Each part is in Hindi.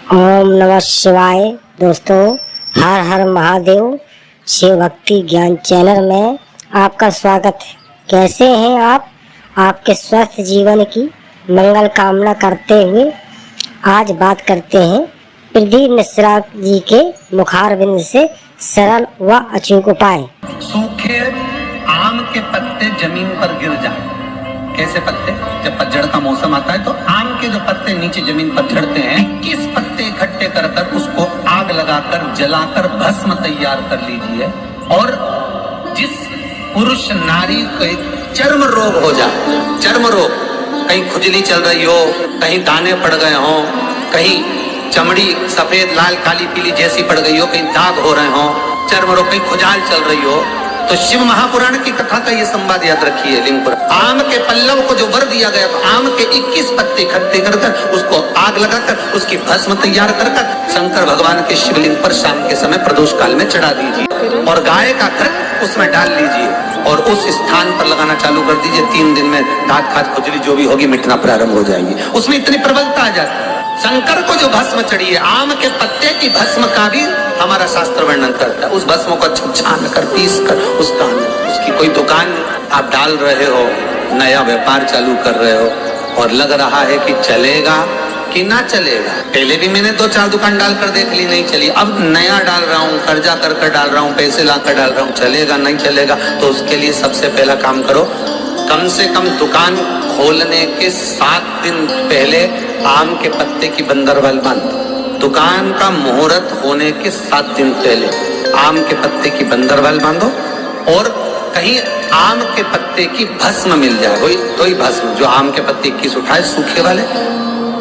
ओम नमः शिवाय। दोस्तों, हर हर महादेव शिव भक्ति ज्ञान चैनल में आपका स्वागत है। कैसे हैं आप? आपके स्वस्थ जीवन की मंगल कामना करते हुए आज बात करते हैं प्रदीप मिश्रा जी के मुखारबिंद से सरल व अचूक उपाय। सूखे आम के पत्ते जमीन पर गिर जाए। कैसे पत्ते? जब पतझड़ का मौसम आता है तो आम के जो पत्ते नीचे जमीन पर झड़ते हैं, 21 पत्ते इकट्ठे कर उसको आग लगाकर जलाकर भस्म तैयार कर लीजिए। और जिस पुरुष नारी को चर्म रोग हो जाए, चर्म रोग, कहीं खुजली चल रही हो, कहीं दाने पड़ गए हो, कहीं चमड़ी सफेद लाल काली पीली जैसी पड़ गई हो, कहीं दाग हो रहे हो, चर्म रोग, कहीं खुजाल चल रही हो, तो शिव महापुराण की कथा का ये संवाद याद रखिए। लिंगपुर आम के पल्लव को जो वर दिया गया, तो आम के 21 पत्ते इकट्ठे कर उसको आग लगाकर उसकी भस्म तैयार कर शंकर भगवान के शिवलिंग पर शाम के समय प्रदोष काल में चढ़ा दीजिए और गाय का घृत उसमें डाल लीजिए और उस स्थान पर लगाना चालू कर दीजिए। 3 दिन में दांत खाद खुजली जो भी होगी मिटना प्रारंभ हो जाएगी। उसमें इतनी प्रबलता आ जाती है। शंकर को जो भस्म चढ़ी है, आम के पत्ते की भस्म का भी हमारा शास्त्र वर्णन करता है। उस भस्म को छान कर पीस कर उसकी कोई दुकान आप डाल रहे हो, नया व्यापार चालू कर रहे हो और लग रहा है कि चलेगा कि ना चलेगा। पहले भी मैंने 2-4 दुकान डालकर देख ली, नहीं चली। अब नया डाल रहा हूँ, कर्जा कर डाल रहा हूँ, पैसे लाकर डाल रहा हूँ, चलेगा नहीं चलेगा। तो उसके लिए सबसे पहला काम करो, कम से कम दुकान खोलने के 7 दिन पहले आम के पत्ते की बंदरवाल बांधो। दुकान का मुहूर्त होने के 7 दिन पहले आम के पत्ते की बंदरवाल बांधो और कहीं आम के पत्ते की भस्म मिल जाए, वही तो ही भस्म जो आम के पत्ते 21 उठाए, सूखे वाले,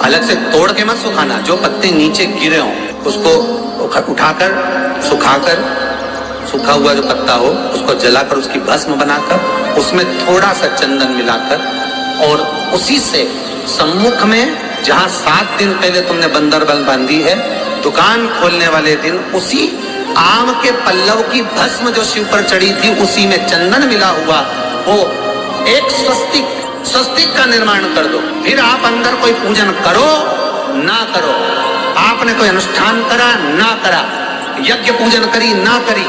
अलग से तोड़ के मत सुखाना। जो पत्ते नीचे गिरे हों उसको उठाकर सुखाकर, सूखा हुआ जो पत्ता हो उसको जलाकर उसकी भस्म बनाकर उसमें थोड़ा सा चंदन मिलाकर और उसी से सम्मुख में जहां 7 दिन पहले तुमने बंदरबल बांधी है, दुकान खोलने वाले दिन उसी आम के पल्लव की भस्म जो शिव पर चढ़ी थी उसी में चंदन मिला हुआ वो एक स्वस्तिक का निर्माण कर दो। फिर आप अंदर कोई पूजन करो ना करो, आपने कोई अनुष्ठान करा ना करा, यज्ञ पूजन करी ना करी,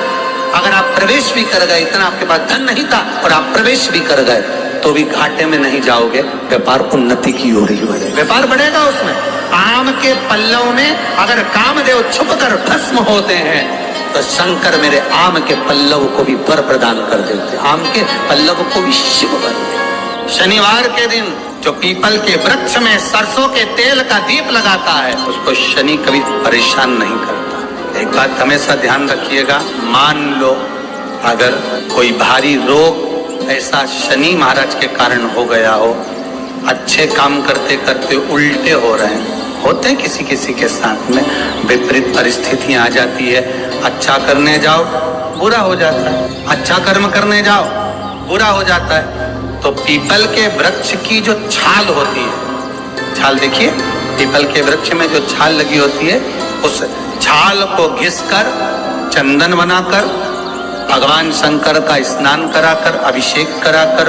अगर आप प्रवेश भी कर गए, इतना आपके पास धन नहीं था और आप प्रवेश भी कर गए तो भी घाटे में नहीं जाओगे। व्यापार उन्नति की ओर ही बढ़ेगा, व्यापार बढ़ेगा। उसमें आम के पल्लव में अगर कामदेव छुप कर भस्म होते हैं तो शंकर मेरे आम के पल्लव को भी वर प्रदान कर देते, आम के पल्लव को भी शिव वर देते। शनिवार के दिन जो पीपल के वृक्ष में सरसों के तेल का दीप लगाता है उसको शनि कभी परेशान नहीं करता। एक बात हमेशा ध्यान रखिएगा, मान लो अगर कोई भारी रोग ऐसा शनि महाराज के कारण हो गया हो, अच्छे काम करते करते उल्टे हो रहे हैं, होते हैं किसी किसी के साथ में, विपरीत परिस्थितियां आ जाती है। अच्छा करने जाओ बुरा हो जाता है, अच्छा कर्म करने जाओ बुरा हो जाता है। तो पीपल के वृक्ष की जो छाल होती है, छाल देखिए, पीपल के वृक्ष में जो छाल लगी होती है, उस छाल को घिसकर चंदन बनाकर भगवान शंकर का स्नान कराकर, अभिषेक कराकर,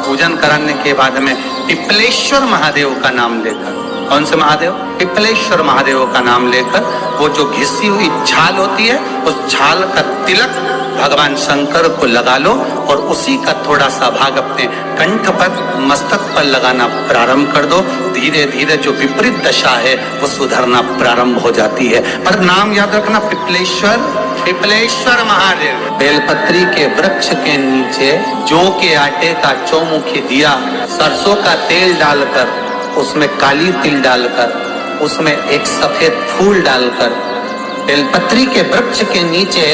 पूजन कराने के बाद में पिपलेश्वर महादेव का नाम लेकर, कौन से महादेव? पिपलेश्वर महादेव का नाम लेकर वो जो घिसी हुई छाल होती है उस छाल का तिलक भगवान शंकर को लगा लो और उसी का थोड़ा सा भाग अपने कंठ पर, मस्तक पर लगाना प्रारंभ कर दो। धीरे धीरे जो विपरीत दशा है वो सुधरना प्रारंभ हो जाती है। पर नाम याद रखना, पिपलेश्वर महादेव। बेलपत्री के वृक्ष के नीचे जौ के आटे का चौमुखी दिया, सरसों का तेल डालकर, उसमें काली तिल डालकर, उसमें एक सफेद फूल डालकर, बेलपत्री के वृक्ष के नीचे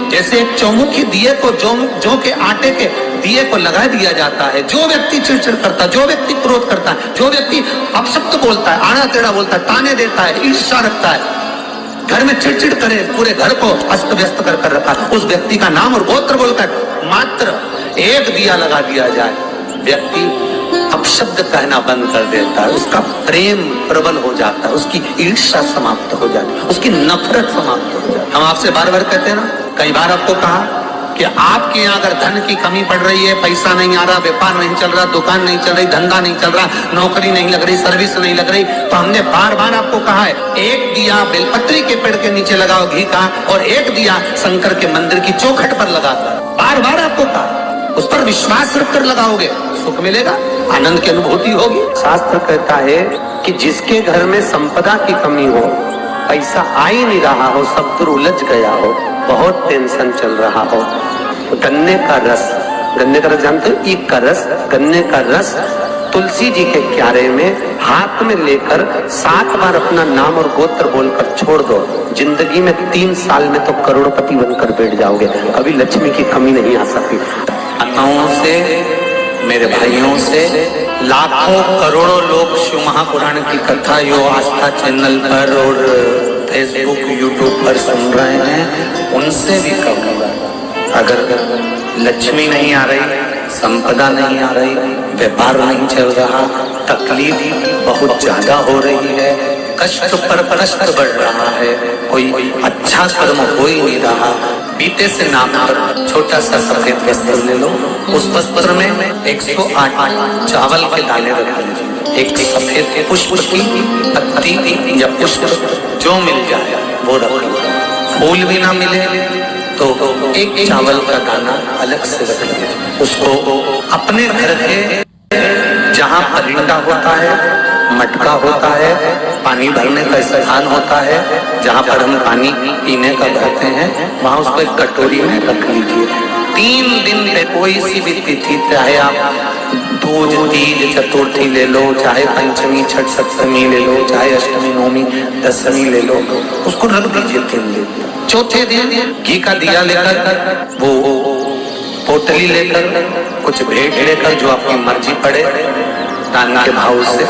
जैसे एक चौमुखी दिए को जौ के आटे के दिए को लगा दिया जाता है। जो व्यक्ति चिड़चिड़ करता है, जो व्यक्ति क्रोध करता है, जो व्यक्ति अपशब्द बोलता है, आड़ा टेढ़ा बोलता है, ताने देता है, ईर्ष्या रखता है, घर में चिड़चिड़ करे, पूरे घर को अस्त व्यस्त कर रखा, उस व्यक्ति का नाम और गोत्र बोलकर मात्र एक दिया लगा दिया जाए, व्यक्ति अपशब्द कहना बंद कर देता है, उसका प्रेम प्रबल हो जाता है, उसकी ईर्ष्या समाप्त हो जाती है, उसकी नफरत समाप्त हो जाती है। हम आपसे बार बार कहते हैं ना, कई बार आपको कहा कि आपके यहाँ अगर धन की कमी पड़ रही है, पैसा नहीं आ रहा, व्यापार नहीं चल रहा, दुकान नहीं चल रही, धंधा नहीं चल रहा, नौकरी नहीं लग रही, सर्विस नहीं लग रही, तो हमने बार बार आपको कहा है, एक दिया बेलपत्री के पेड़ के नीचे लगाओ घी का, और एक दिया शंकर के मंदिर की चौखट पर लगा। बार बार आपको कहा, उस पर विश्वास रखकर लगाओगे, सुख मिलेगा, आनंद की अनुभूति होगी। शास्त्र कहता है कि जिसके घर में संपदा की कमी हो, पैसा आ ही नहीं रहा हो, सब दूर उलझ गया हो, बहुत टेंशन चल रहा हो, तो गन्ने का रस जानते हो, ईख का रस, गन्ने का रस तुलसी जी के क्यारे में हाथ में लेकर 7 बार अपना नाम और गोत्र बोलकर छोड़ दो, जिंदगी में 3 साल में तो करोड़पति बनकर बैठ जाओगे, कभी लक्ष्मी की कमी नहीं आ सकती। माताओं से, मेरे भाइयों से, लाखों करोड़ों लोग शिव महापुराण की कथा यो आस्था चैनल पर और फेसबुक यूट्यूब पर सुन रहे हैं, उनसे भी कहूँगा, अगर लक्ष्मी नहीं आ रही, संपदा नहीं आ रही, व्यापार नहीं चल रहा, तकलीफ बहुत ज्यादा हो रही है, कष्ट पर कष्ट बढ़ रहा है, कोई अच्छा कर्म हो ही नहीं रहा, बीते से नाम पर छोटा सा सफेद वस्त्र ले लो, उस वस्त्र में 108 चावल के दाने रख लीजिए, एक सफेद पुष्प की पत्ती या पुष्प जो मिल जाए वो रख लो, फूल भी ना मिले तो एक चावल का दाना अलग से रख लीजिए, उसको अपने घर के जहाँ परिंदा होता है, मटका होता है, पानी भरने का स्थान होता है, जहाँ पर हम पानी पीने का भरते हैं, वहाँ उसको एक कटोरी में रख लीजिए। 3 दिन पे कोई सी भी तिथि, चाहे आप दूज, तीज, चतुर्थी ले लो, चाहे पंचमी, छठ, सप्तमी ले लो, चाहे अष्टमी, नवमी, दशमी ले लो, उसको रख दीजिए 3 दिन। चौथे दिन घी का दिया लेकर, वो पोटली लेकर, कुछ भेंट लेकर, जो आपकी मर्जी पड़े, दान के भाव से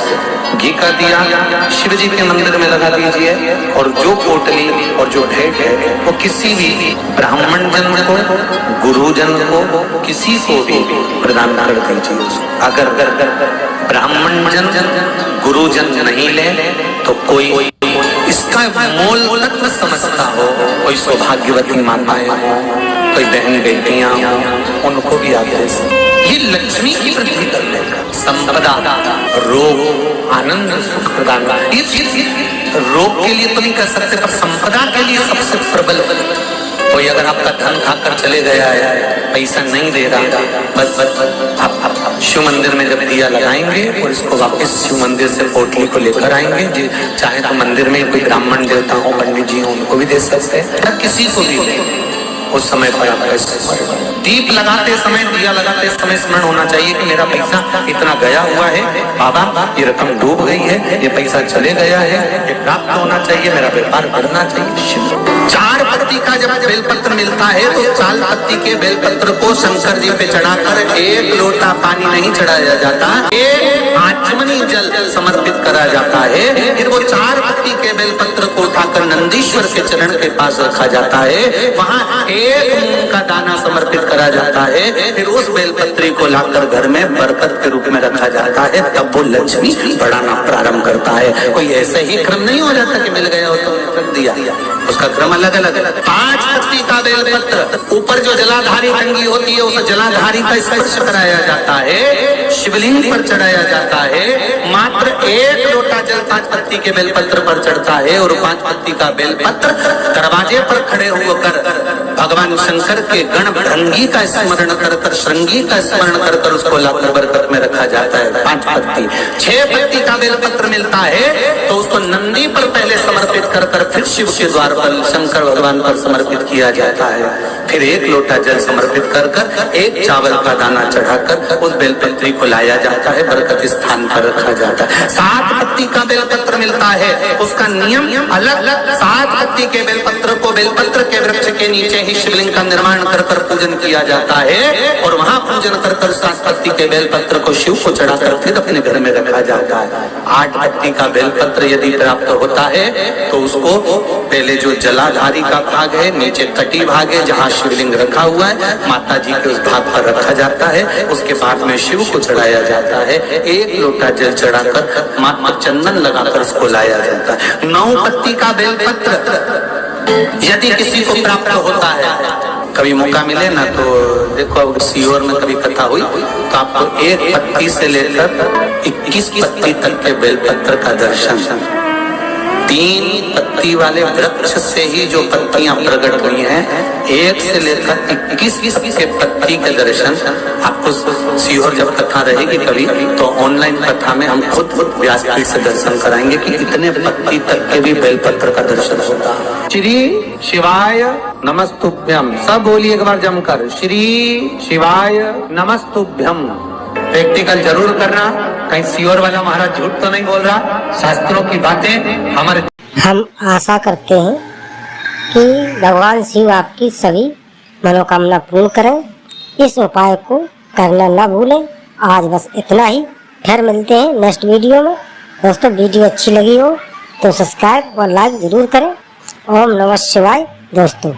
घी का दिया शिव जी के मंदिर में लगा दीजिए, और जो पोटली और जो भेंट है वो किसी भी ब्राह्मण जन को, गुरुजन को, किसी को भी प्रदान कर दीजिए। अगर ब्राह्मण जन गुरुजन नहीं ले तो कोई इसका मोल तत्व समझता हो, कोई सौभाग्यवती माताएं हो, कोई बहन बेटियां हो, उनको भी आप दे सकते। ये लक्ष्मी की वृद्धि कर लेगा, संपदा, रोग, आनंद, सुख प्रदान। रोग के लिए तो नहीं कर सकते, पर संपदा के लिए सबसे प्रबल। कोई अगर आपका धन खाकर चले गया है, पैसा नहीं दे रहा, बस आप शिव मंदिर में जब दिया लगाएंगे और इसको वापस शिव मंदिर से पोटली को लेकर आएंगे, चाहे तो मंदिर में कोई ब्राह्मण देवता हो, पंडित जी हो, उनको भी दे सकते हैं, या किसी को भी दे, उस समय पर आपका दीप लगाते समय, दिया लगाते समय स्मरण होना चाहिए कि मेरा पैसा इतना गया हुआ है, बाबा ये रकम डूब गई है, ये पैसा चले गया है, ये प्राप्त होना चाहिए, मेरा व्यापार बढ़ना चाहिए। 4 पत्ती का जब बेलपत्र मिलता है तो 4 पत्ती के बेलपत्र को शंकर जी पे चढ़ाकर 1 लोटा पानी नहीं चढ़ाया जाता, 1 आचमनी जल समर्पित करा जाता है। फिर वो 4 पत्ती के बेलपत्र को उठाकर नंदीश्वर के चरण के पास रखा जाता है, वहाँ 1 मूंग का दाना समर्पित करा जाता है। फिर उस बेलपत्री को लाकर घर में बरकत के रूप में रखा जाता है, तब वो लक्ष्मी बढ़ाना प्रारंभ करता है। कोई ऐसे ही क्रम नहीं हो जाता कि मिल गया हो तो रख दिया, उसका क्रम अलग अलग है। 5 पत्ती का बेलपत्र, ऊपर जो जलाधारी टंगी होती है उस जलाधारी का स्पर्श कराया जाता है, शिवलिंग पर चढ़ाया जाता है, मात्र 1 लोटा जल 5 पत्ती के बेलपत्र पर चढ़ता है, और 5 पत्ती का बेलपत्र दरवाजे पर खड़े होकर भगवान शंकर के गण भृंगी का स्मरण कर श्रृंगी का स्मरण कर उसको लाकर बरकत में रखा जाता है। 5 पत्ती। 6 पत्ती का बेलपत्र मिलता है तो उसको नंदी पर पहले समर्पित कर फिर शिव के द्वार पर शंकर भगवान पर समर्पित किया जाता है। फिर 1 लोटा जल समर्पित कर 1 चावल का दाना चढ़ाकर उस बेलपत्री को लाया जाता है, बरकत स्थान पर रखा जाता है। 7 पत्ती का बेलपत्र मिलता है, उसका नियम अलग। 7 पत्ती के बेलपत्र को बेलपत्र के वृक्ष के नीचे ही शिवलिंग का निर्माण कर पूजन किया जाता है, और वहां पूजन कर 7 पत्ती के बेलपत्र को शिव को चढ़ाकर फिर अपने घर में रखा जाता है। 8 पत्ती का बेलपत्र यदि प्राप्त होता है तो उसको पहले जो जलाधारी का भाग है, नीचे कटी भाग है जहाँ शिवलिंग रखा हुआ है, माता जी के उस भाग पर रखा जाता है। उसके बाद में शिव को चढ़ाया जाता है। 1 लोटा जल चढ़ाकर माता चंदन लगाकर उसको लाया जाता है। 9 पत्ती का बेलपत्र यदि किसी को प्राप्त होता है कभी मौका मिले ना तो देखो, अब सीहोर में कभी कथा हुई तो आपको एक पत्ती से लेकर 21 पत्ती तक के बेलपत्र का दर्शन, 3 पत्ती वाले वृक्ष से ही जो पत्तियां प्रकट हुई हैं, 1 से लेकर 21 के पत्ती के दर्शन आपको सीहोर जब कथा रहेगी कभी तो ऑनलाइन कथा में हम खुद व्यासपीठ से दर्शन कराएंगे कि इतने पत्ती तक के भी बेलपत्र का दर्शन होता है। श्री शिवाय नमस्तुभ्यम, सब बोलिए एक बार जमकर, श्री शिवाय नमस्तुभ्यम। प्रैक्टिकल जरूर करना, कहीं सीहोर वाला महाराज झूठ तो नहीं बोल रहा, शास्त्रों की बातें हमारे। हम आशा करते हैं कि भगवान शिव आपकी सभी मनोकामना पूर्ण करें। इस उपाय को करना ना भूलें। आज बस इतना ही, फिर मिलते हैं नेक्स्ट वीडियो में। दोस्तों वीडियो अच्छी लगी हो तो सब्सक्राइब और लाइक जरूर करें। ओम नमः शिवाय दोस्तों।